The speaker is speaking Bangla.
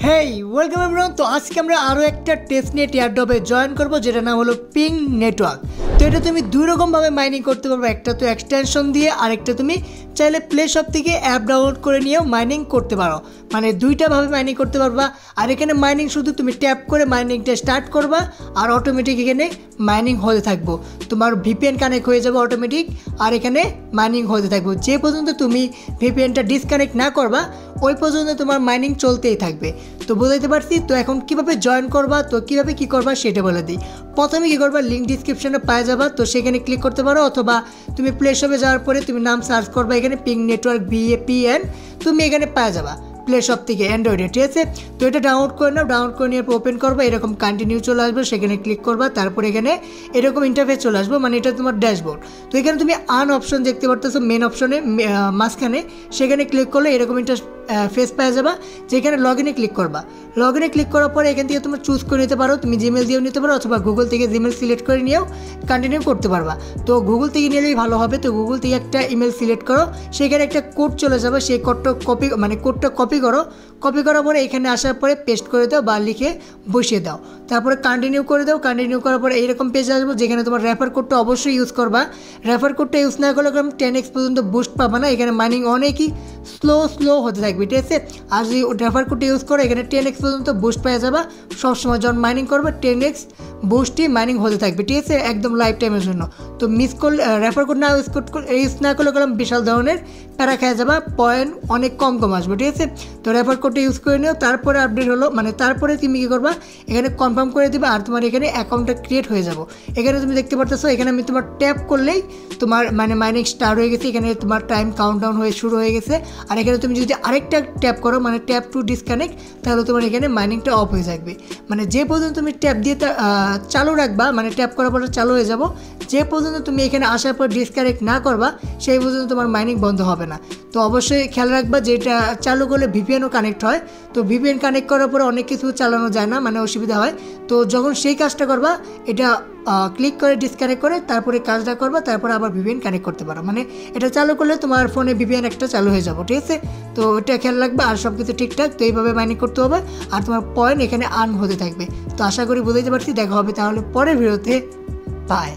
হেই ওয়েলকাম এভরিওয়ান। তো আজকে আমরা আরও একটা টেস্টনেট এয়ারড্রপে জয়েন করব, যেটা নাম হলো পিং নেটওয়ার্ক। তো এটা তুমি দুই রকমভাবে মাইনিং করতে পারবে, একটা তো এক্সটেনশন দিয়ে, আরেকটা তুমি চাইলে প্লে শপ থেকে অ্যাপ ডাউনলোড করে নিয়েও মাইনিং করতে পারো। মানে দুইটাভাবে মাইনিং করতে পারবা। আর এখানে মাইনিং শুধু তুমি ট্যাপ করে মাইনিংটা স্টার্ট করবা আর অটোমেটিক এখানে মাইনিং হতে থাকবো। তোমার ভিপিএন কানেক্ট হয়ে যাবে অটোমেটিক, আর এখানে মাইনিং হতে থাকবে। যে পর্যন্ত তুমি ভিপিএনটা ডিসকানেক্ট না করবা ওই পর্যন্ত তোমার মাইনিং চলতেই থাকবে। তো বুঝাইতে পারছি। তো এখন কীভাবে জয়েন করবা, তো কীভাবে কী করবা সেটা বলে দিই। প্রথমে কী করবা, লিঙ্ক ডিসক্রিপশনে পাওয়া যাবা, তো সেখানে ক্লিক করতে পারো, অথবা তুমি প্লে শপে যাওয়ার পরে তুমি নাম সার্চ করবা এখানে পিং নেটওয়ার্ক VAPN, তুমি এখানে পাওয়া যাবা প্লে শপ থেকে অ্যান্ড্রয়েডে, ঠিক আছে। তো এটা ডাউনলোড করে নাও, ডাউনলোড করে নিয়ে ওপেন করবা, এরকম কন্টিনিউ চলে আসবে, সেখানে ক্লিক করবা, তারপর এখানে এরকম ইন্টারফেস চলে আসবে, মানে এটা তোমার ড্যাশবোর্ড। তো এখানে তুমি আন অপশন দেখতে পারতেছো, মেন অপশনে মাঝখানে, সেখানে ক্লিক করলে এরকম ফেস পাওয়া যাবা, যেখানে লগ ইনে ক্লিক করবা। লগ ইনে ক্লিক করার পরে এখান থেকে তোমরা চুজ করে নিতে পারো, তুমি জিমেল দিয়েও নিতে পারো, অথবা গুগল থেকে জিমেল সিলেক্ট করে নিয়েও কন্টিনিউ করতে পারবা। তো গুগল থেকে নিলেই ভালো হবে। তো গুগল থেকে একটা ইমেল সিলেক্ট করো, সেখানে একটা কোড চলে যাবে, সেই কোডটা কোডটা কপি করো, কপি করার পরে এখানে আসার পরে পেস্ট করে দাও বা লিখে বসিয়ে দাও, তারপরে কন্টিনিউ করে দাও। কন্টিনিউ করার পরে এইরকম পেজ আসবো, যেখানে তোমার রেফার কোডটা অবশ্যই ইউজ করবা। রেফার কোডটা ইউজ না করলে 10x পর্যন্ত বুস্ট পাবা না, এখানে মাইনিং অনেকই স্লো হতে থাকবে, ঠিক আছে। আর যদি রেফার কোডটা ইউজ করো এখানে 10x পর্যন্ত বুস্ট পেয়ে যাবা। সবসময় যখন মাইনিং করবে 10x বুস্টই মাইনিং হতে থাকবে, ঠিক আছে, একদম লাইফ টাইমের জন্য। তো মিস করলে রেফার কোড না ইউজ না করলে বিশাল ধরনের প্যারা খেয়ে যাবা, পয়েন্ট অনেক কম আসবে, ঠিক আছে। তো রেফার কোডটা ইউজ করে নিও, তারপরে আপডেট হলো, মানে তারপরে তুমি কী করবা, এখানে কনফার্ম করে দিবা, আর তোমার এখানে অ্যাকাউন্টটা ক্রিয়েট হয়ে যাবো। এখানে তুমি দেখতে পারতেছো, এখানে আমি তোমার ট্যাপ করলেই তোমার মানে মাইনিং স্টার্ট হয়ে গেছে, এখানে তোমার টাইম কাউন্টডাউন হয়ে শুরু হয়ে গেছে। আর এখানে তুমি যদি আরেকটা ট্যাপ করো, মানে ট্যাপ টু ডিসকানেক্ট, তাহলে তোমার এখানে মাইনিংটা অফ হয়ে থাকবে। মানে যে পর্যন্ত তুমি ট্যাপ দিয়ে চালু রাখবা, মানে ট্যাপ করার পরে চালু হয়ে যাব, যে পর্যন্ত তুমি এখানে আসার পর ডিসকানেক্ট না করবা সেই পর্যন্ত তোমার মাইনিং বন্ধ হবে না। তো অবশ্যই খেয়াল রাখবা যে এটা চালু করলে ভিপিএনও কানেক্ট হয়। তো ভিপিএন কানেক্ট করার পরে অনেক কিছু চালানো যায় না, মানে অসুবিধা হয়। তো যখন সেই কাজটা করবা, এটা ক্লিক করে ডিসকানেক্ট করে তারপরে কাজটা করবা, তারপরে আবার ভিপিএন কানেক্ট করতে পারো। মানে এটা চালু করলে তোমার ফোনে ভিপিএন একটা চালু হয়ে যাবো, ঠিক আছে। তো এটা খেয়াল রাখবে, আর সব কিছু ঠিকঠাক। তো এইভাবে মাইনিং করতে হবে, আর তোমার পয়েন্ট এখানে আর্ন হতে থাকবে। তো আশা করি বুঝতে পারছি। দেখা হবে তাহলে পরের ভিডিওতে। বাই।